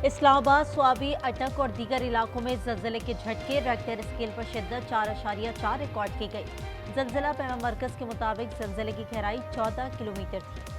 इस्लामाबाद, स्वाबी, अटक और दीगर इलाकों में जल्जले के झटके। रेक्टर स्केल पर शिद्दत 4.4 रिकॉर्ड की गई। जल्जला पैमा मरकज के मुताबिक जल्जले की गहराई 14 किलोमीटर थी।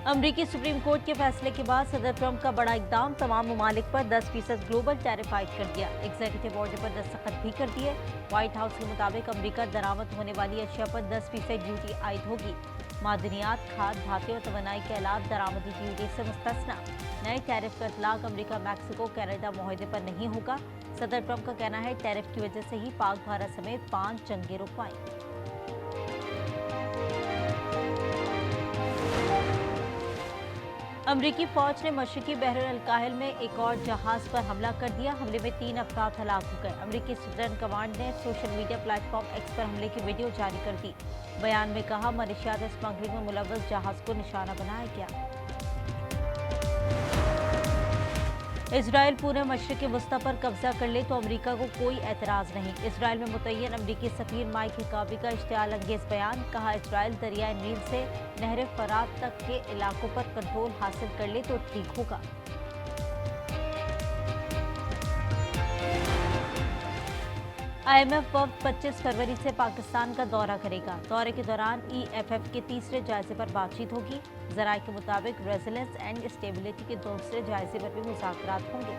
अमरीकी सुप्रीम कोर्ट के फैसले के बाद सदर ट्रंप का बड़ा इकदाम, तमाम ममालिक पर 10% ग्लोबल टैरिफ आयद कर दिया। एग्जीक्यूटिव ऑर्डर पर दस्तखत भी कर दिए। व्हाइट हाउस के मुताबिक अमरीका दरामद होने वाली अशिया पर 10% ड्यूटी आयद होगी। मादनियात, खाद, धातु और तवानाई के अलावा दरामदी ड्यूटी से मुस्तस्ना। नए टैरिफ का इतलाक अमरीका, मैक्सिको, कनाडा मुआहदे पर नहीं होगा। सदर ट्रंप का कहना है टैरिफ की वजह से ही पाक भारत समेत 5 जंगें रुक पाई। अमरीकी फौज ने मशरकी बहर अल-काहिल में एक और जहाज पर हमला कर दिया। हमले में 3 अफराद हलाक हो गए। अमरीकी सदर्न कमांड ने सोशल मीडिया प्लेटफॉर्म एक्स पर हमले की वीडियो जारी कर दी। बयान में कहा, मनशियात स्मगलिंग में मुलव्वस जहाज को निशाना बनाया गया। इजराइल पूरे मशरिक़ वस्ता पर कब्जा कर ले तो अमरीका को कोई एतराज़ नहीं। इजराइल में मुतय्यन अमरीकी सफ़ीर माइक हिकाबी का इश्तियाल अंगेज़ बयान। कहा, इजराइल दरियाए नील से नहर फरात तक के इलाकों पर कंट्रोल हासिल कर ले तो ठीक होगा। IMF वफ़द 25 फरवरी से पाकिस्तान का दौरा करेगा। दौरे के दौरान EFF के तीसरे जायजे पर बातचीत होगी। ज़राए के मुताबिक रेजिलेंस एंड स्टेबिलिटी के दूसरे जायजे पर भी मुज़ाकरात होंगे।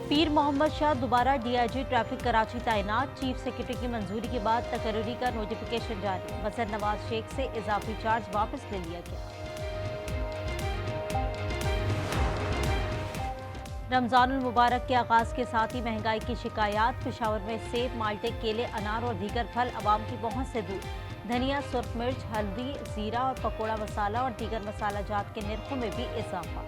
पीर मोहम्मद शाह दोबारा DIG ट्रैफिक कराची तैनात। चीफ सेक्रेटरी की मंजूरी के बाद तकर्री का नोटिफिकेशन जारी। वज़ीर नवाज शेख से इजाफी चार्ज वापस ले लिया गया। रमज़ानुल मुबारक के आगाज़ के साथ ही महंगाई की शिकायत। पेशावर में सेब, माल्टे, केले, अनार और दीगर फल अवाम की पहुंच से दूर। धनिया, सुर्ख मिर्च, हल्दी, जीरा और पकौड़ा मसाला और दीगर मसाला जात के निर्खों में भी इजाफा।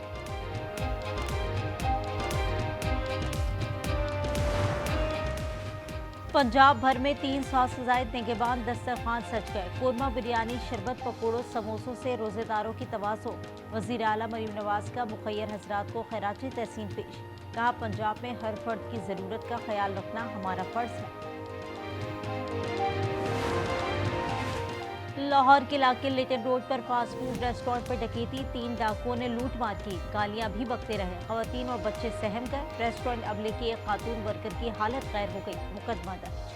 पंजाब भर में 300 से ज़ायद निगहबान दस्तरखान सज गए। कोरमा, बिरयानी, शरबत, पकौड़ों, समोसों से रोजेदारों की तवाज़ो। वज़ीर आला मरीम नवाज का मुखय्यर हजरात को खैराती तहसीन पेश। कहा, पंजाब में हर फर्द की ज़रूरत का ख्याल रखना हमारा फ़र्ज़ है। लाहौर के इलाके लिटिल रोड पर फास्ट फूड रेस्टोरेंट पर डकैती। 3 डाकुओं ने लूट मार की। गालियां भी बकते रहे। खवातीन और बच्चे सहम गए। रेस्टोरेंट अमले की एक खातून वर्कर की हालत गैर हो गई। मुकदमा दर्ज।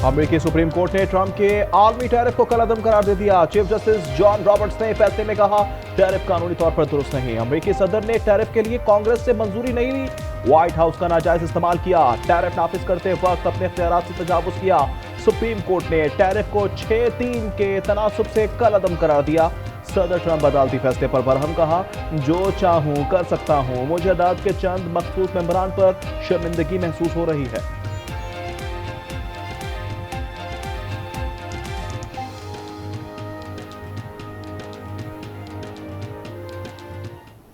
अमेरिकी सुप्रीम कोर्ट ने ट्रंप के आलमी टैरिफ को कलअदम करार दे दिया। चीफ जस्टिस जॉन रॉबर्ट्स ने फैसले में कहा, टैरिफ कानूनी तौर पर दुरुस्त नहीं। अमेरिकी सदर ने टैरिफ के लिए कांग्रेस से मंजूरी नहीं ली। व्हाइट हाउस का नाजायज इस्तेमाल किया। टैरिफ नाफिज करते वक्त अपने इख्तियारात से तजावुज किया। सुप्रीम कोर्ट ने टैरिफ को 6-3 के तनासुब से कलअदम करार दिया। सदर ट्रंप अदालती फैसले पर बरहम। कहा, जो चाहूं कर सकता हूं। मुझे अदालत के चंद मखसूस मेंबरान पर शर्मिंदगी महसूस हो रही है।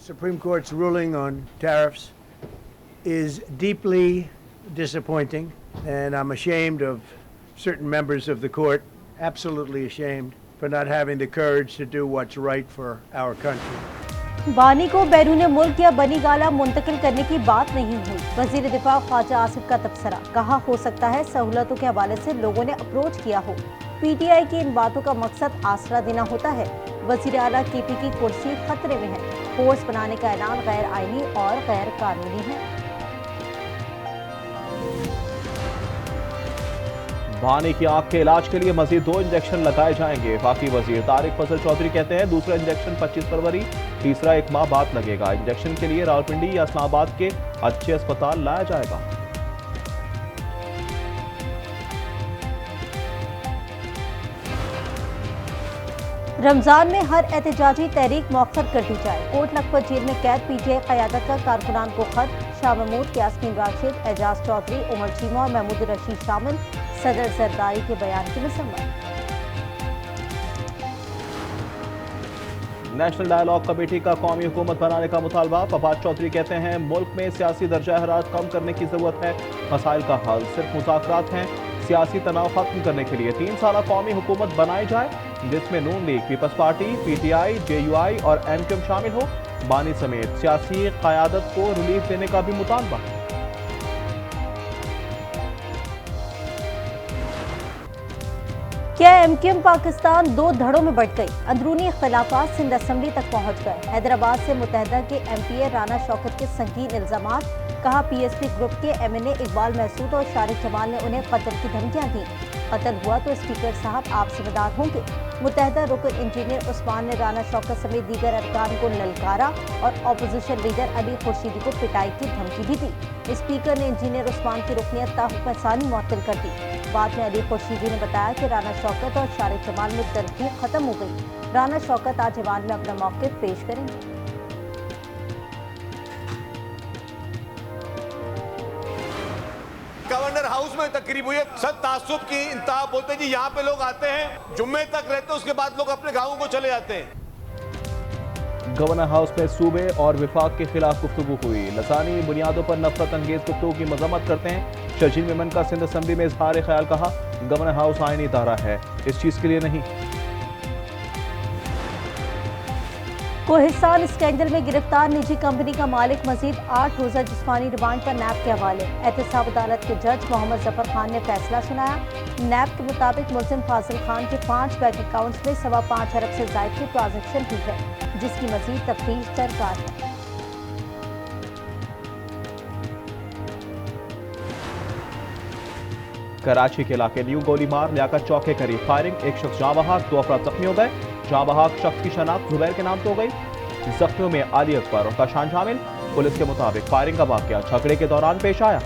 Supreme Court's ruling on tariffs is deeply disappointing, and I'm ashamed of certain members of the court, absolutely ashamed, for not having the courage to do what's right for our country. बानी को बैरून मुल्क या बनी गाला मुंतकिल करने की बात नहीं हुई। वजीर दिफा ख्वाजा आसिफ का तबसरा। कहा, हो सकता है सहूलतों के हवाले से लोगों ने अप्रोच किया हो। PTI की इन बातों का मकसद आसरा देना होता है। वजीर आला KP की कुर्सी खतरे में है। फोर्स बनाने का ऐलान गैर आईनी और गैर कानूनी है। बानी की आंख के इलाज के लिए मजीद 2 इंजेक्शन लगाए जाएंगे। बाकी वजीर तारिक फजल चौधरी कहते हैं, दूसरा इंजेक्शन 25 फरवरी, तीसरा 1 माह बाद लगेगा। इंजेक्शन के लिए रावलपिंडी या इस्लामाबाद के अच्छे अस्पताल लाया जाएगा। रमजान में हर एहतजाजी तहरीक मौखर कर दी जाए। कोट लखपत जेल में कैद PTI क़यादत का कारकुनान को खत। शाह महमूद, यास्मीन राशिद, एजाज चौधरी, उमर चीमा और महमूद रशीद शामिल। सदर जरदारी के बयान की मसम्मत। नेशनल डायलॉग कमेटी का कौमी हुकूमत बनाने का मुतालबा। फवाद चौधरी कहते हैं, मुल्क में सियासी दर्जा हरारत कम करने की जरूरत है। मसाइल का हल सिर्फ मुज़ाकरात हैं। सियासी तनाव खत्म करने के लिए 3 साला कौमी हुकूमत बनाई जाए, जिसमें Noon League, Peoples Party, PTI, JUI और MQM शामिल हो। बानी समेत सियासी क़यादत को रिलीफ देने का भी मुतालबा। क्या एमक्यूएम पाकिस्तान दो धड़ों में बंट गई? अंदरूनी इख्तिलाफात सिंध असेंबली तक पहुंच गए। हैदराबाद से मुत्तहदा के एमपीए राना शौकत के संगीन इल्जामात। कहा पीएसपी ग्रुप के एमएनए इकबाल महसूद और शारिक जमाल ने उन्हें कत्ल की धमकियां दी। कत्ल हुआ तो स्पीकर साहब आप जिम्मेदार होंगे। मुत्तहदा रुकन इंजीनियर उस्मान ने राना शौकत समेत दीगर अरकान को ललकारा और अपोजिशन लीडर अली खुर्शीदी को पिटाई की धमकी भी दी। स्पीकर ने इंजीनियर उस्मान की रुकनियत ताहुक्म सानी मुअत्तल कर दी। बाद में अली खुर्शीदी ने बताया कि राना शौकत और शारिक जमाल में तरकीब खत्म हो गई। राना शौकत आज ईवान में अपना मौक़िफ़ पेश करेंगे। गवर्नर हाउस में तकरीब हुई है। सद तासुब की इंतहा बोलते जी यहाँ पे लोग आते हैं, जुम्मे तक रहते हैं, उसके बाद लोग अपने गाँवों को चले जाते हैं। गवर्नर हाउस में सूबे और विफाक के खिलाफ गुफ्तगू हुई। लसानी बुनियादों पर नफरत अंगेज गुफ्तगू की मजम्मत करते हैं। शजील मेमन का सिंध असेंबली में इजहार ख्याल। कहा गवर्नर हाउस आईनी इदारा है, इस चीज के लिए नहीं। कोहिस्तान स्कैंडल में गिरफ्तार निजी कंपनी का मालिक मजीद 8 रोजा जिस्मानी रिमांड पर नैब के हवाले। एहतसाब अदालत के जज मोहम्मद जफर खान ने फैसला सुनाया। नैब के मुताबिक मुल्जिम फाजिल खान के 5 बैंक अकाउंट्स में 5.25 अरब से ज्यादा की ट्रांजैक्शन हुई है, जिसकी मजीद तफ्तीश दरकार है। कराची के इलाके न्यू गोलीमार लियाकत चौक के करीब फायरिंग। एक शख्स जाँ बहक, 2 अफराद जख्मी हो गए। जाँ बहक शख्स की शनाख्त जुबैर के नाम से हो गई। जख्मियों में अली अकबर और कशान शामिल। पुलिस के मुताबिक फायरिंग का वाकया झगड़े के दौरान पेश आया।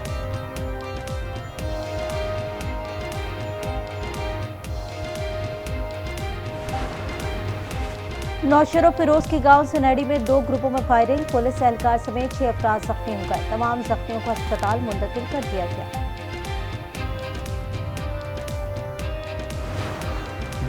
नौशेरा फिरोज की गांव सनहड़ी में 2 ग्रुपों में फायरिंग। पुलिस एहलकार समेत 6 अफराद जख्मी हो गए। तमाम जख्मियों को अस्पताल मुंतकिल कर दिया गया।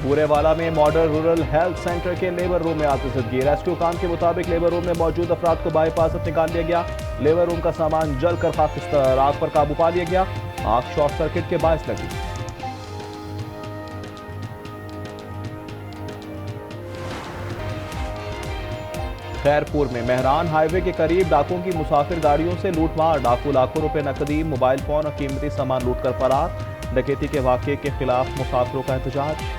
बूरेवाला में मॉडल रूरल हेल्थ सेंटर के लेबर रूम में आतिशबाजी। रेस्क्यू काम के मुताबिक लेबर रूम में मौजूद अफराद को बाईपास से निकाल लिया गया। लेबर रूम का सामान जलकर खाकिस्तान, आग पर काबू पा लिया गया। आग शॉर्ट सर्किट के बायस लगी। खैरपुर में मेहरान हाईवे के करीब डाकुओं की मुसाफिर गाड़ियों से लूटमार। डाकू लाखों रुपए नकदी, मोबाइल फोन और कीमती सामान लूटकर फरार। डकैती के वाकये के खिलाफ मुसाफिरों का एहतजाज।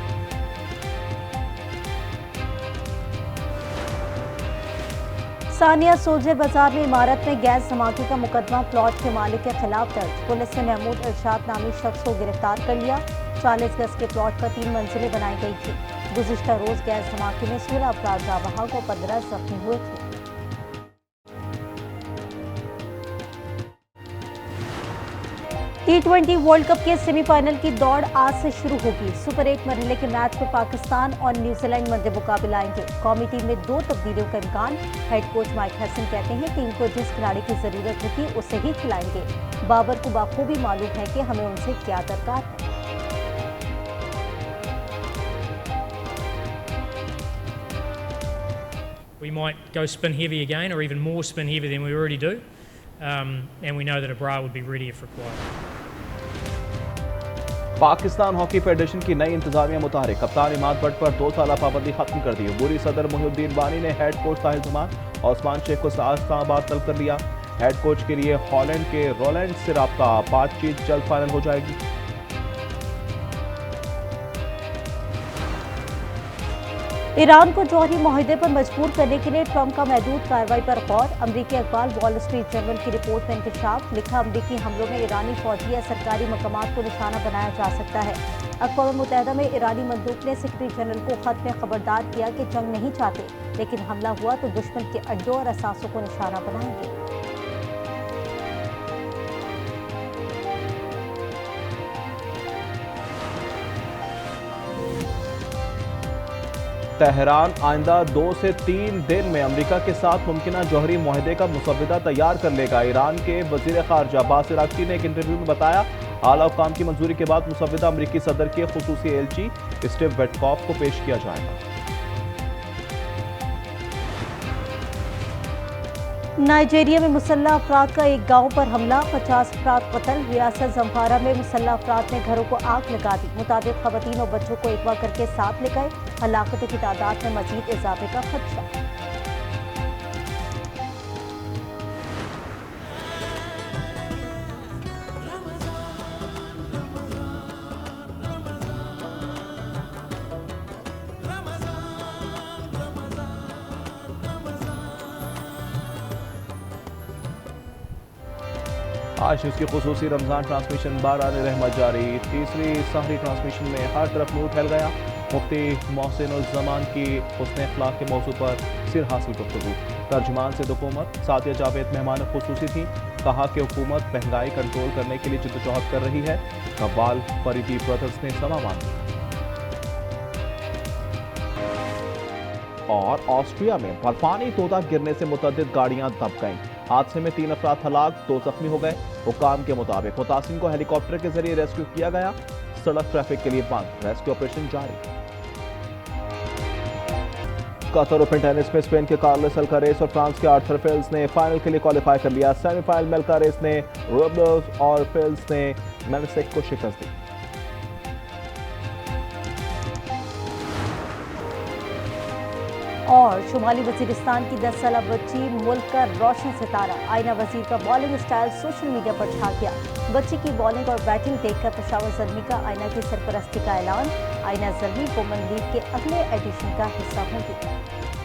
सानिया सोल्जर बाजार में इमारत में गैस धमाके का मुकदमा प्लॉट के मालिक के खिलाफ दर्ज। पुलिस ने महमूद इरशाद नामी शख्स को गिरफ्तार कर लिया। 40 गज के प्लॉट पर 3 मंजिलें बनाई गई थी। गुज़िश्ता रोज गैस धमाके में 16 अफराद जाँ बहक और 15 जख्मी हुए थे। T20 वर्ल्ड कप के सेमीफाइनल की दौड़ आज से शुरू होगी। सुपर 8 मरहले के मैच में पाकिस्तान और न्यूजीलैंड मध्य मुकाबला आएंगे। कौमी टीम में 2 तब्दीलियों का इम्कान। हेड कोच माइक हसन कहते हैं टीम को जिस खिलाड़ी की जरूरत होगी उसे ही खिलाएंगे। बाबर को बाखूबी मालूम है कि हमें उनसे क्या दरकार है। We might go spin heavy again, or even more spin heavy than we already do, and we know that a bra would be ready if required. Pakistan hockey federation की नई इंतजामिया मुतारिक। कप्तान इमाद भट्ट पर 2 साल पाबंदी खत्म कर दी। बुरी सदर मोहिउद्दीन बानी ने हेड कोच साहिल जमान और उस्मान शेख को इस्लामाबाद तलब कर लिया। हेड कोच के लिए हॉलैंड के रोलैंड से राब्ता। बातचीत जल्द फाइनल हो जाएगी। ईरान को जौहरी मुआहदे पर मजबूर करने के लिए ट्रंप का महदूद कार्रवाई पर गौर। अमरीकी अखबार वॉल स्ट्रीट जर्नल की रिपोर्ट में इंकशाफ। लिखा अमरीकी हमलों में ईरानी फौजी या सरकारी मकामात को निशाना बनाया जा सकता है। अक़वाम मुत्तहिदा में ईरानी मंदूक ने सेक्रेटरी जनरल को खत में खबरदार किया कि जंग नहीं चाहते, लेकिन हमला हुआ तो दुश्मन के अड्डों और असासों को निशाना बनाएंगे। तेहरान आइंदा 2 से 3 दिन में अमेरिका के साथ मुमकिना जौहरी मुआहदे का मुसव्वदा तैयार कर लेगा। ईरान के वजीर खारजा अब्बास अरागची ने एक इंटरव्यू में बताया आला हुकाम की मंजूरी के बाद मुसव्वदा अमरीकी सदर के खुसूसी एलची स्टीव विटकॉफ को पेश किया जाएगा। नाइजीरिया में मुसल्लह अफराद का एक गांव पर हमला, 50 अफराद कत्ल। रियासत जम्फारा में मुसल्लह अफराद ने घरों को आग लगा दी। मुताबिक खवातीन और बच्चों को अगवा करके साथ ले गए। हलाकतों की तादाद में मजीद इजाफे का खदशा। आज न्यूज़ की खुसूसी रमज़ान ट्रांसमिशन बारान रहमत जारी। तीसरी सहरी ट्रांसमिशन में हर तरफ नूर फैल गया। मुफ्ती मोहसिनुज़्ज़मान की हुस्न अखलाक के मौजू पर सिर हासिल गुफ्तगू। तर्जुमान से हुकूमत सादिया जावेद मेहमान खुसूसी थी। कहा कि हुकूमत महंगाई कंट्रोल करने के लिए जद्दोजहद कर रही है। कव्वाल फरीदी ब्रदर्स ने समा मांगी। और ऑस्ट्रिया में बर्फानी तोदा गिरने से मुतअद्दिद गाड़ियां दब गईं। हादसे में 3 अफराद हलाक, 2 जख्मी हो गए। हुकाम के मुताबिक मुतासिन को हेलीकॉप्टर के जरिए रेस्क्यू किया गया। सड़क ट्रैफिक के लिए बंद, रेस्क्यू ऑपरेशन जारी। कतर ओपन टेनिस में स्पेन के कार्लोस अल्कारेज और फ्रांस के आर्थर फेल्स ने फाइनल के लिए क्वालिफाई कर लिया। सेमीफाइनल में अल्कारेज ने रूबलेव और फेल्स ने मेनेसेक को शिकस्त दी। और शुमाली वजीरिस्तान की 10 साल बच्ची मुल्क का रोशन सितारा आयना वजीर का बॉलिंग स्टाइल सोशल मीडिया पर छा गया। बच्ची की बॉलिंग और बैटिंग देखकर पेशावर ज़ल्मी का आयना की सरपरस्ती का ऐलान। आयना ज़ल्मी वुमेन लीग के अगले एडिशन का हिस्सा होंगी।